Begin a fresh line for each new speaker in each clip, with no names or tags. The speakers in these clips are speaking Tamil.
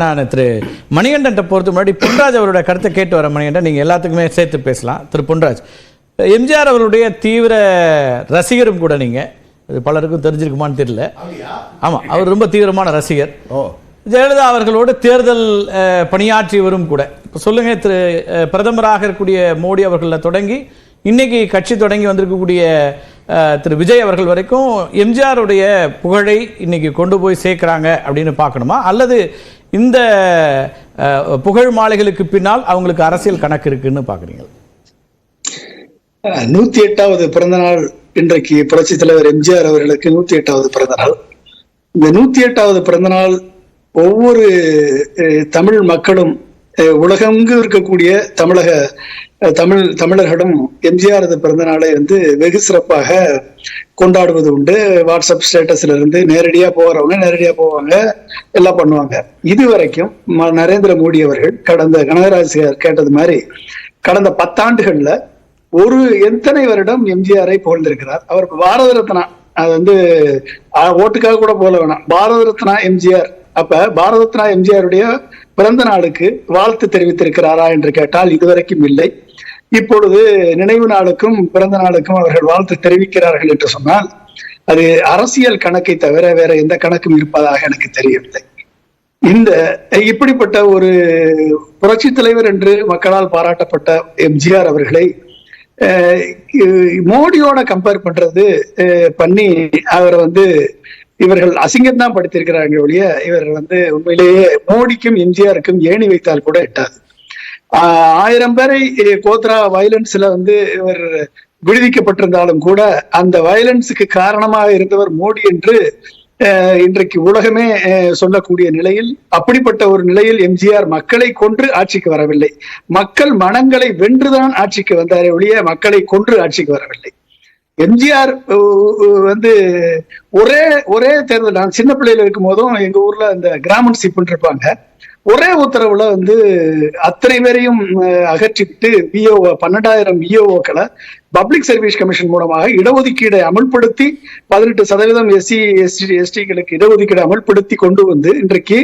நான் திரு மணிகண்டன் பொறுத்த முன்னாடி பொன்ராஜ் அவருடைய கருத்தை கேட்டு வர. மணிகண்டன், நீங்க எல்லாத்துக்குமே சேர்த்து பேசலாம். திரு பொன்ராஜ், எம்ஜிஆர் அவருடைய தீவிர ரசிகரும் கூட நீங்க, அது பலருக்கும் தெரிஞ்சிருக்குமான்னு தெரியல. ஆமா, அவர் ரொம்ப தீவிரமான ரசிகர். ஜெயலலிதா அவர்களோடு தேர்தல் பணியாற்றியவரும் கூட. இப்போ சொல்லுங்க, திரு பிரதமராக இருக்கக்கூடிய மோடி அவர்களில் தொடங்கி இன்னைக்கு கட்சி தொடங்கி வந்திருக்கக்கூடிய திரு விஜய் அவர்கள் வரைக்கும் எம்ஜிஆருடைய புகழை இன்னைக்கு கொண்டு போய் சேர்க்கிறாங்க அப்படின்னு பார்க்கணுமா, அல்லது இந்த புகழ் மாலைகளுக்கு பின்னால் அவங்களுக்கு அரசியல் கணக்கு இருக்குன்னு பாக்குறீங்க?
108வது பிறந்த நாள் இன்றைக்கு புரட்சி தலைவர் எம்ஜிஆர் அவர்களுக்கு 108வது பிறந்த நாள். இந்த 108வது பிறந்த நாள் ஒவ்வொரு தமிழ் மக்களும், உலகெங்கு இருக்கக்கூடிய தமிழர்களும் எம்ஜிஆர் பிறந்த நாளை வெகு சிறப்பாக கொண்டாடுவது உண்டு. வாட்ஸ்அப் ஸ்டேட்டஸ்ல இருந்து நேரடியா போறவங்க நேரடியா போவாங்க, எல்லாம் பண்ணுவாங்க. இதுவரைக்கும் நரேந்திர மோடி அவர்கள் கடந்த கனகராஜ் கேட்டது மாதிரி கடந்த 10 ஆண்டுகள்ல எத்தனை வருடம் எம்ஜிஆரை புகழ்ந்திருக்கிறார். அவர் பாரத ரத்னா, அது ஓட்டுக்காக கூட போல வேணாம், பாரத ரத்னா எம்ஜிஆர். அப்ப பாரத ரத்னா எம்ஜிஆருடைய பிறந்த நாளுக்கு வாழ்த்து தெரிவித்திருக்கிறாரா என்று கேட்டால் இதுவரைக்கும் இல்லை. இப்பொழுது நினைவு நாளுக்கும் பிறந்த நாளுக்கும் அவர்கள் வாழ்த்து தெரிவிக்கிறார்கள் என்று சொன்னால் அது அரசியல் கணக்கை தவிர வேற எந்த கணக்கும் இருப்பதாக எனக்கு தெரியவில்லை. இப்படிப்பட்ட ஒரு புரட்சி தலைவர் என்று மக்களால் பாராட்டப்பட்ட எம்ஜிஆர் அவர்களை மோடியோட கம்பேர் பண்ணி அவர் இவர்கள் அசிங்கம் தான் படுத்திருக்கிறாங்க ஒழிய இவர் உண்மையிலேயே மோடிக்கும் எம்ஜிஆருக்கும் ஏணி வைத்தால் கூட எட்டாது. 1000 பேரை கோத்ரா வயலன்ஸ்ல இவர் விடுவிக்கப்பட்டிருந்தாலும் கூட அந்த வயலன்ஸுக்கு காரணமாக இருந்தவர் மோடி என்று இன்றைக்கு உலகமே சொல்லக்கூடிய நிலையில், அப்படிப்பட்ட ஒரு நிலையில் எம்ஜிஆர் மக்களை கொன்று ஆட்சிக்கு வரவில்லை. மக்கள் மனங்களை வென்றுதான் ஆட்சிக்கு வந்தாரே ஒழிய மக்களை கொன்று ஆட்சிக்கு வரவில்லை. எம்ஜிஆர் ஒரே தேர்தல், நான் சின்ன பிள்ளையில இருக்கும் போதும் எங்க ஊர்ல இந்த கிராமன்ஷிப் இருப்பாங்க, ஒரே உத்தரவுல அத்தனை பேரையும் அகற்றிவிட்டு 12,000 விஓக்களை பப்ளிக் சர்வீஸ் கமிஷன் மூலமாக இடஒதுக்கீடை அமல்படுத்தி 18% எஸ்டிகளுக்கு இடஒதுக்கீடு அமல்படுத்தி கொண்டு இன்றைக்கு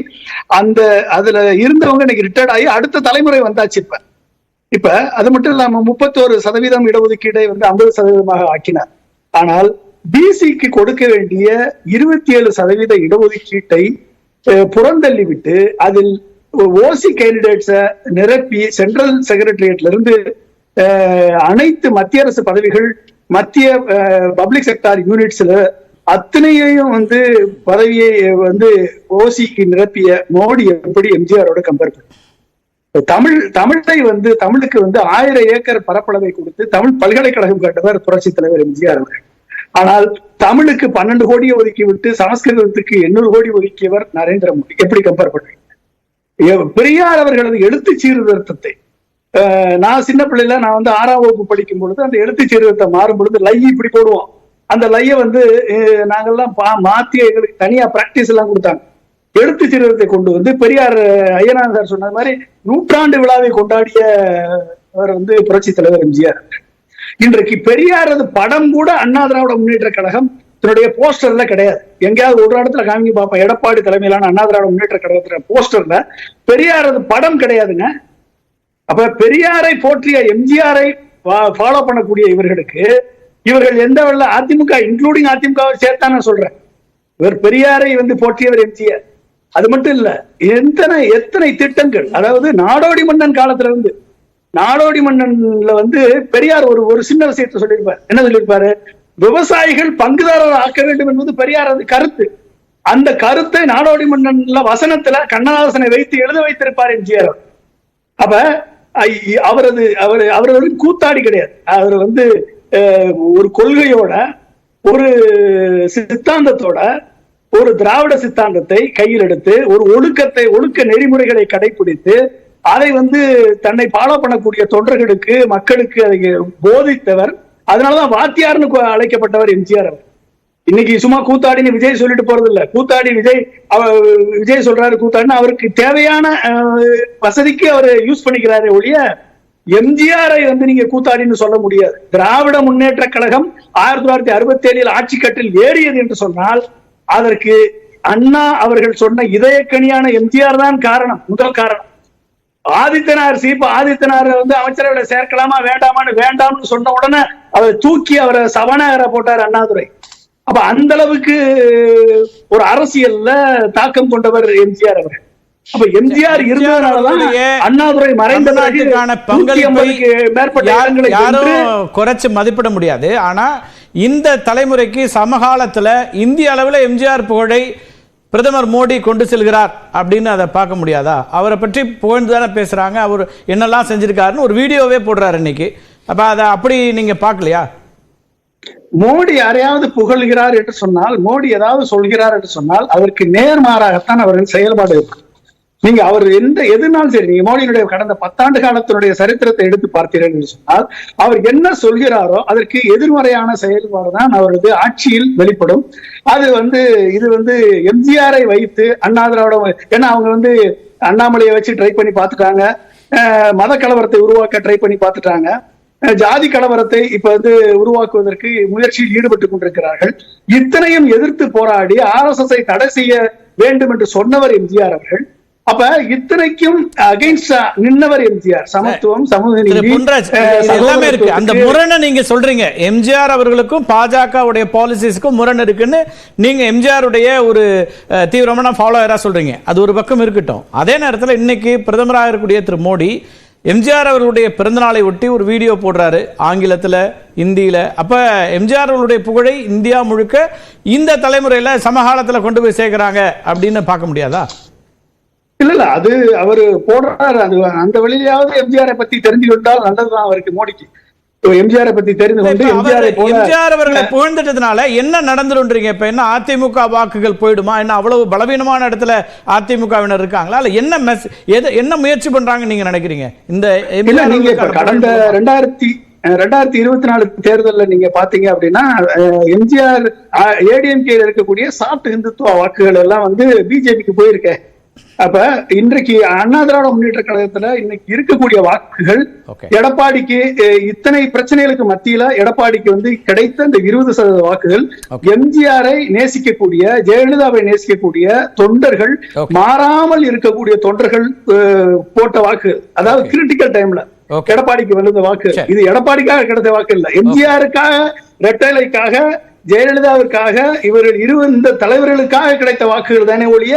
அதுல இருந்தவங்க இன்னைக்கு ரிட்டையர்ட் ஆகி அடுத்த தலைமுறை வந்தாச்சு. இப்ப அது மட்டும் இல்லாம 31% இடஒதுக்கீடை 50% ஆக்கினார். ஆனால் பிசிக்கு கொடுக்க வேண்டிய 27% இடஒதுக்கீட்டை புறந்தள்ளி விட்டு அதில் ஓசி கேண்டிடேட்ஸ நிரப்பி சென்ட்ரல் செக்ரட்டரியேட்ல இருந்து அனைத்து மத்திய அரசு பதவிகள், மத்திய பப்ளிக் செக்டார் யூனிட்ஸ்ல அத்தனையையும் பதவியை ஓசிக்கு நிரப்பிய மோடி எப்படி எம்ஜிஆரோட கம்பேர் பண்ண? தமிழுக்கு 1000 ஏக்கர் பரப்பளவை கொடுத்து தமிழ் பல்கலைக்கழகம் கட்டவர் புரட்சி தலைவர் எம்ஜிஆர் அவர்கள். ஆனால் தமிழுக்கு 12 கோடியை ஒதுக்கி விட்டு சமஸ்கிருதத்துக்கு 800 கோடி ஒதுக்கியவர் நரேந்திர மோடி. எப்படி கம்பேர் பண்றீங்க? பெரியார் அவர்களது எழுத்து சீர்திருத்தத்தை நான் சின்ன பிள்ளைல நான் 6ஆம் வகுப்பு படிக்கும் பொழுது அந்த எழுத்து சீர்திருத்தம் மாறும் பொழுது லை இப்படி போடுவோம். அந்த லைய நாங்கெல்லாம் மாத்தி எங்களுக்கு தனியா பிராக்டிஸ் எல்லாம் கொடுத்தாங்க. எழுத்து சீர்திருத்தத்தை கொண்டு பெரியார் ஐயனார் சார் சொன்ன மாதிரி 100ஆண்டு விழாவை கொண்டாடிய அவர் புரட்சி தலைவர் எம்ஜிஆர். இன்றைக்கு பெரியாரது படம் கூட அண்ணா திராவிட முன்னேற்ற கழகம் தன்னுடைய போஸ்டர்ல கிடையாது. எங்கேயாவது ஒரு இடத்துல காமிக்க பார்ப்போம், எடப்பாடி தலைமையிலான அண்ணா திராவிட முன்னேற்ற கழகத்துல போஸ்டர்ல பெரியாரது படம் கிடையாதுங்க. அப்ப பெரியாரை போற்றிய எம்ஜிஆரை ஃபாலோ பண்ணக்கூடிய இவர்கள் எந்த வழியில அதிமுக இன்க்ளூடிங் அதிமுகவை சேர்த்தான சொல்றேன். இவர் பெரியாரை போற்றியவர் எம்ஜிஆர். அது மட்டும் இல்ல, எத்தனை திட்டங்கள், அதாவது நாடோடி மன்னன் காலத்துல நாடோடி மன்னன்ல பெரியார் ஒரு சின்ன விஷயத்தை சொல்லியிருப்பார். என்ன சொல்லியிருப்பாரு? விவசாயிகள் பங்குதாரர் ஆக்க வேண்டும் என்பது பெரியார் கருத்து. அந்த கருத்தை நாடோடி மன்னன்ல வசனத்துல கண்ணதாசனை வைத்து எழுத வைத்திருப்பார் எம்ஜிஆர். அப்ப அவரது கூத்தாடி கிடையாது. அவர் ஒரு கொள்கையோட, ஒரு சித்தாந்தத்தோட, ஒரு திராவிட சித்தாந்தத்தை கையில் எடுத்து ஒரு ஒழுக்க நெறிமுறைகளை கடைபிடித்து அதை தன்னை ஃபாலோ பண்ணக்கூடிய தொண்டர்களுக்கு, மக்களுக்கு அதை போதித்தவர். அதனாலதான் வாத்தியார்னு அழைக்கப்பட்டவர் எம்ஜிஆர் அவர். இன்னைக்கு சும்மா கூத்தாடின்னு விஜய் சொல்லிட்டு போறது இல்ல. கூத்தாடி விஜய் சொல்றாரு கூத்தாடின்னு அவருக்கு தேவையான வசதிக்கு அவர் யூஸ் பண்ணிக்கிறாரு ஒழிய எம்ஜிஆரை நீங்க கூத்தாடின்னு சொல்ல முடியாது. திராவிட முன்னேற்ற கழகம் 1967 ஆட்சி கட்டில் ஏறியது என்று சொன்னால் அதற்கு அண்ணா அவர்கள் சொன்ன இதயக்கனியான எம்ஜிஆர் தான் காரணம், முதல் காரணம். ஆதித்தனார் வந்து அமைச்சரவையில சேர்க்கலாமா வேண்டாமான்னு வேண்டாம்னு சொன்ன உடனே அவரை தூக்கி அவரை சபாநாயகரை போட்டார் அண்ணாதுரை. அப்ப அந்த அளவுக்கு ஒரு அரசியல்ல தாக்கம் கொண்டவர் எம்ஜிஆர் அவர்கள். அப்ப எம்ஜிஆர் இருந்ததுனாலதான் அண்ணாதுரை மறைந்த
யாரும் குறைச்சு மதிப்பிட முடியாது. ஆனா இந்த தலைமுறைக்கு சமகாலத்துல இந்திய அளவுல எம்ஜிஆர் புகழை பிரதமர் மோடி கொண்டு செல்கிறார் அப்படின்னு அதை பார்க்க முடியாதா? அவரை பற்றி புகழ்ந்து தானே பேசுறாங்க. அவர் என்னெல்லாம் செஞ்சிருக்காருன்னு ஒரு வீடியோவே போடுறாரு இன்னைக்கு. அப்ப அதை அப்படி நீங்க பார்க்கலையா?
மோடி யாரையாவது புகழ்கிறார் என்று சொன்னால், மோடி ஏதாவது சொல்கிறார் என்று சொன்னால் அதற்கு நேர்மாறாகத்தான் அவரின் செயல்பாடு இருக்கும். நீங்க அவர் எதுனாலும் சரி, நீங்க மோடியினுடைய கடந்த 10 ஆண்டு காலத்தினுடைய சரித்திரத்தை எடுத்து பார்த்தீர்கள் என்று சொன்னால் அவர் என்ன சொல்கிறாரோ அதற்கு எதிர்மறையான செயல்பாடுதான் அவரது ஆட்சியில் வெளிப்படும். இது எம்ஜிஆரை வைத்து அண்ணாதிராவிட, ஏன்னா அவங்க அண்ணாமலையை வச்சு ட்ரை பண்ணி பார்த்துட்டாங்க, மத கலவரத்தை உருவாக்க ட்ரை பண்ணி பார்த்துட்டாங்க, ஜாதி கலவரத்தை இப்ப உருவாக்குவதற்கு முயற்சியில் ஈடுபட்டுக் கொண்டிருக்கிறார்கள். இத்தனையும் எதிர்த்து போராடி RSS தடை செய்ய வேண்டும் என்று சொன்னவர் எம்ஜிஆர் அவர்கள். அப்ப இத்தனைக்கும் அகைன்ஸ்டா நின்னவர் எம்ஜிஆர். சமத்துவம், சமூக நீதி
எல்லாமே இருக்கு. அந்த முரணை நீங்க சொல்றீங்க, எம்ஜிஆர் அவர்களுக்கும் பாஜகவுடைய பாலிசிஸ்க்கும் முரண் இருக்குன்னு நீங்க எம்ஜிஆர் உடைய ஒரு தீவிரமான ஃபாலோவரா சொல்றீங்க. அது ஒரு பக்கம் இருக்கட்டும். அதே நேரத்தில் இன்னைக்கு பிரதமராக இருக்கக்கூடிய திரு மோடி எம்ஜிஆர் அவர்களுடைய பிறந்தநாளை ஒட்டி ஒரு வீடியோ போடுறாரு, ஆங்கிலத்தில், இந்தியில. அப்ப எம்ஜிஆர் அவர்களுடைய புகழை இந்தியா முழுக்க இந்த தலைமுறையில சமகாலத்தில் கொண்டு போய் சேர்க்கிறாங்க அப்படின்னு பார்க்க முடியாதா?
இல்ல, அது அவரு போடுறாரு. அது அந்த வழியிலாவது எம்ஜிஆரை பத்தி தெரிஞ்சு கொண்டால் நல்லதுதான் அவருக்கு, மோடிக்கு. எம்ஜிஆரை பத்தி தெரிந்து கொண்டு
எம்ஜிஆர் அவர்களை புகழ்ந்துட்டதுனால என்ன நடந்துருன்றீங்க? இப்ப என்ன அதிமுக வாக்குகள் போயிடுமா? என்ன அவ்வளவு பலவீனமான இடத்துல அதிமுகவினர் இருக்காங்களா? இல்ல என்ன முயற்சி பண்றாங்க நீங்க நினைக்கிறீங்க? இந்த
நீங்க கடந்த 2024 தேர்தலில் நீங்க பாத்தீங்க அப்படின்னா எம்ஜிஆர் ஏடிஎம்கே இருக்கக்கூடிய சாஃப்ட் இந்துத்துவ வாக்குகள் எல்லாம் பிஜேபிக்கு போயிருக்கேன். அப்ப இன்றைக்கு அண்ணா திராவிட முன்னேற்ற கழகத்துல இன்னைக்கு இருக்கக்கூடிய வாக்குகள் எடப்பாடிக்கு, இத்தனை பிரச்சனைகளுக்கு மத்தியில எடப்பாடிக்கு கிடைத்த இந்த 20% வாக்குகள் எம்ஜிஆரை நேசிக்கக்கூடிய, ஜெயலலிதாவை நேசிக்கக்கூடிய தொண்டர்கள், மாறாமல் இருக்கக்கூடிய தொண்டர்கள் போட்ட வாக்குகள். அதாவது கிரிட்டிக்கல் டைம்ல எடப்பாடிக்கு வந்த வாக்கு. இது எடப்பாடிக்காக கிடைத்த வாக்கு இல்ல, எம்ஜிஆருக்காக, ரெட்டைலைக்காக, ஜெயலலிதாவிற்காக, இவர்கள் இந்த தலைவர்களுக்காக கிடைத்த வாக்குகள் தானே ஒழிய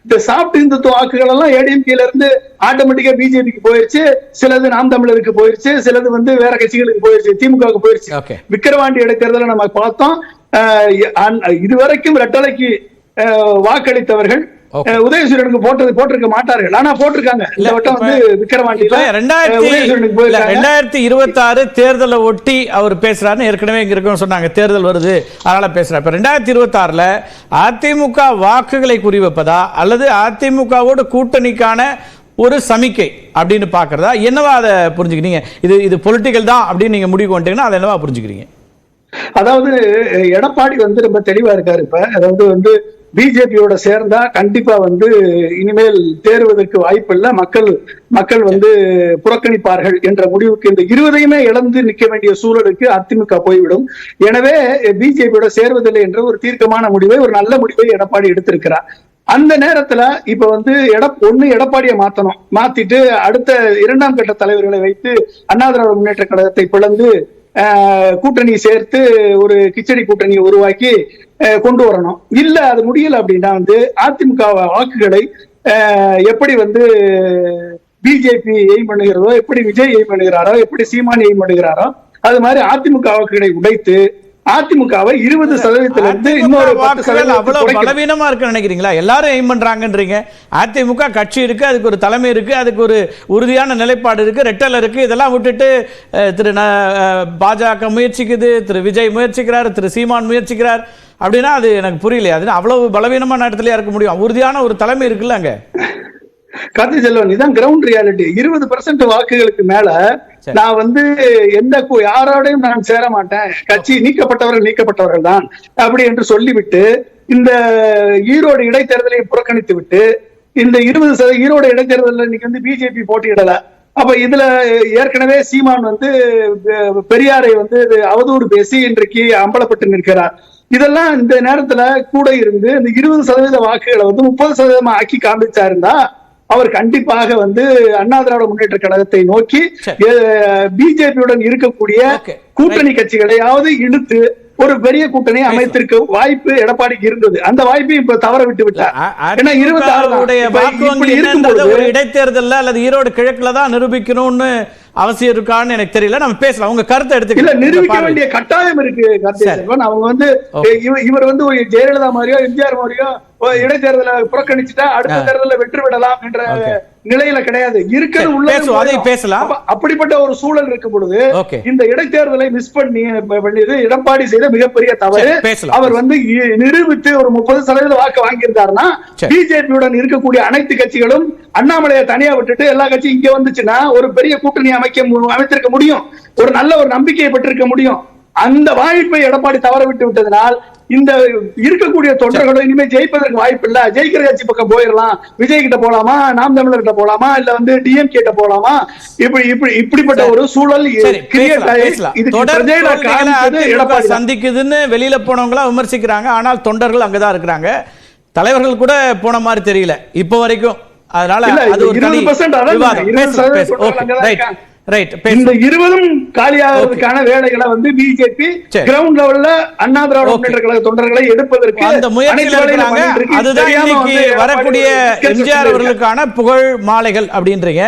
இந்த சாஃப்ட் இந்துத்துவ வாக்குகள் எல்லாம் ஏடிஎம்கேல இருந்து ஆட்டோமேட்டிக்கா பிஜேபிக்கு போயிருச்சு, சிலது நாம் தமிழருக்கு போயிருச்சு, சிலது வேற கட்சிகளுக்கு போயிருச்சு, திமுகவுக்கு போயிருச்சு. விக்கிரவாண்டி எடுக்கிறதுல நம்ம பார்த்தோம். இதுவரைக்கும் ரெட்டலைக்கு வாக்களித்தவர்கள் உதயசூரனுக்கு போட்டிருக்க மாட்டார்கள், ஆனா போட்டிருக்காங்க. இந்த வட்டம் விக்கிரவாண்டியில
2026 தேர்தலை ஒட்டி அவர் பேசுறாருன்னு ஏற்கனவே இங்க இருக்கணும் சொன்னாங்க. தேர்தல் வருது அதனால பேசுறாரு. இப்ப 2026 அதிமுக வாக்குகளை குறிவைப்பதா அல்லது அதிமுகவோட கூட்டணிக்கான ஒரு சமிக்கை அப்படின்னு பாக்குறதா? என்னவா அதை புரிஞ்சுக்கிறீங்க? இது பொலிட்டிக்கல் தான் அப்படின்னு நீங்க முடிவு கொண்டீங்கன்னா அதை என்னவா புரிஞ்சுக்கிறீங்க?
அதாவது எடப்பாடி ரொம்ப தெளிவா இருக்காரு. இப்ப அதாவது பிஜேபியோட சேர்ந்தா கண்டிப்பா இனிமேல் தேர்வதற்கு வாய்ப்பு இல்லை, மக்கள் புறக்கணிப்பார்கள் என்ற முடிவுக்கு, இந்த 20ஐயுமே இழந்து நிற்க வேண்டிய சூழலுக்கு அதிமுக போய்விடும். எனவே பிஜேபியோட சேர்வதில்லை என்ற ஒரு தீர்க்கமான முடிவை, ஒரு நல்ல முடிவை எடப்பாடி எடுத்திருக்கிறார். அந்த நேரத்துல இப்ப எடப்பாடியை மாத்திட்டு அடுத்த 2ஆம் கட்ட தலைவர்களை வைத்து அண்ணா திராவிட முன்னேற்ற கழகத்தை பிளந்து கூட்டணி சேர்த்து ஒரு கிச்சடி கூட்டணியை உருவாக்கி கொண்டு வரணும். இல்ல அது முடியல அப்படின்னா அதிமுக வாக்குகளை எப்படி பிஜேபி எய்ம் பண்ணுகிறதோ, எப்படி விஜய் எய்ம் பண்ணுகிறாரோ, எப்படி சீமான் எய்ம் பண்ணுகிறாரோ, அது மாதிரி அதிமுக வாக்குகளை உடைத்து அதிமுகவை 20% இன்னொரு 10%
பலவீனமா இருக்கு நினைக்கிறீங்களா? எல்லாரும் எய்ம் பண்றாங்கன்றீங்க. அதிமுக கட்சி இருக்கு, அதுக்கு ஒரு தலைமை இருக்கு, அதுக்கு ஒரு உறுதியான நிலைப்பாடு இருக்கு, ரெட்டல் இருக்கு. இதெல்லாம் விட்டுட்டு திரு பாஜக முயற்சிக்குது, திரு விஜய் முயற்சிக்கிறார், திரு சீமான் முயற்சிக்கிறார் அப்படின்னா அது எனக்கு புரியலையா? அது அவ்வளவு பலவீனமான இடத்துலயா இருக்க முடியும்? உறுதியான ஒரு தலைமை இருக்குல்ல அங்க.
கார்த்தி செல்வன், இதான் கிரவுண்ட் ரியாலிட்டி. 20% வாக்குகளுக்கு மேல நான் யாரோடையும் நான் சேர மாட்டேன், கட்சி நீக்கப்பட்டவர்கள் தான் அப்படி என்று சொல்லிவிட்டு இந்த ஈரோடு இடைத்தேர்தலை புறக்கணித்து விட்டு இந்த 20% ஈரோடு இடைத்தேர்தலில் இன்னைக்கு பிஜேபி போட்டியிடல. அப்ப இதுல ஏற்கனவே சீமான் பெரியாரை அவதூறு பேசி இன்றைக்கு அம்பலப்பட்டு நிற்கிறார். இதெல்லாம் இந்த நேரத்துல கூட இருந்து இந்த 20% வாக்குகளை வந்து 30% ஆக்கி காண்பிச்சாருந்தா அவர் கண்டிப்பாக வந்து அண்ணா திராவிட முன்னேற்ற கழகத்தை நோக்கி பிஜேபியுடன் இருக்கக்கூடிய கூட்டணி கட்சிகளையாவது இழுத்து ஒரு பெரிய கூட்டணி அமைத்திருக்க வாய்ப்பு எடப்பாடிக்கு இருந்தது. அந்த வாய்ப்பை இப்ப தவற விட்டு விட்டார். ஏன்னா 26
ஒரு இடைத்தேர்தல் அல்லது ஈரோடு கிழக்குல தான் நிரூபிக்கணும்னு அவசியம் இருக்கான்னு எனக்கு தெரியல. நம்ம பேசலாம், உங்க கருத்தை எடுத்துக்கல.
நிரூபிக்க வேண்டிய கட்டாயம் இருக்கு கார்த்திகேயன். அவங்க வந்து இவர் வந்து ஜெயலலிதா மாதிரியோ எம்ஜிஆர் மாதிரியோ இடைத்தேர்தலை புறக்கணிச்சுட்டா அடுத்த தேர்தலில் வெற்றி விடலாம் என்ற நிலையில கிடையாது. இருக்கிறது உள்ள
பேசலாம்.
அப்படிப்பட்ட ஒரு சூழல் இருக்கும் பொழுது இந்த இடைத்தேர்தலை மிஸ் பண்ணியது எடப்பாடி செய்த மிகப்பெரிய தவறு. அவர் வந்து நிரூபித்து ஒரு 30% வாக்கு வாங்கியிருந்தாருன்னா பிஜேபியுடன் இருக்கக்கூடிய அனைத்து கட்சிகளும் அண்ணாமலையை தனியா விட்டுட்டு எல்லா கட்சியும் இங்க வந்துச்சுன்னா ஒரு பெரிய கூட்டணி அமைத்திருக்க முடியும், ஒரு நல்ல ஒரு நம்பிக்கையை பெற்றிருக்க முடியும். அந்த வாய்ப்பை எடப்பாடி தவற விட்டு விட்டதனால் இந்த இருக்கக்கூடிய தொண்டர்களும் இனிமே ஜெயிப்பதற்கு வாய்ப்பு இல்ல. ஜெயிக்கிற கட்சி பக்கம் போயிடலாம், விஜய் கிட்ட போலாமா, நாம் தமிழர் கிட்ட போலாமா, இல்ல வந்து டிஎம் கிட்ட போலாமா, இப்படிப்பட்ட ஒரு சூழல்
சந்திக்குதுன்னு வெளியில போனவங்களா விமர்சிக்கிறாங்க. ஆனால் தொண்டர்கள் அங்கதான் இருக்கிறாங்க, தலைவர்கள் கூட போன மாதிரி தெரியல இப்ப வரைக்கும். அதனால அது ஒரு
20% இந்த 20 காலியாகிறதுக்கான வேலைகளை வந்து பிஜேபி கிரவுண்ட் லெவல்ல அண்ணா திராவிட முன்னேற்ற கழக தொண்டர்களை எடுப்பதற்கு
அந்த முயற்சியில் இருக்காங்க. அதுதான் இன்னைக்கு வரக்கூடிய எம்ஜிஆர் அவர்களுக்கான புகழ் மாலைகள் அப்படின்றீங்க.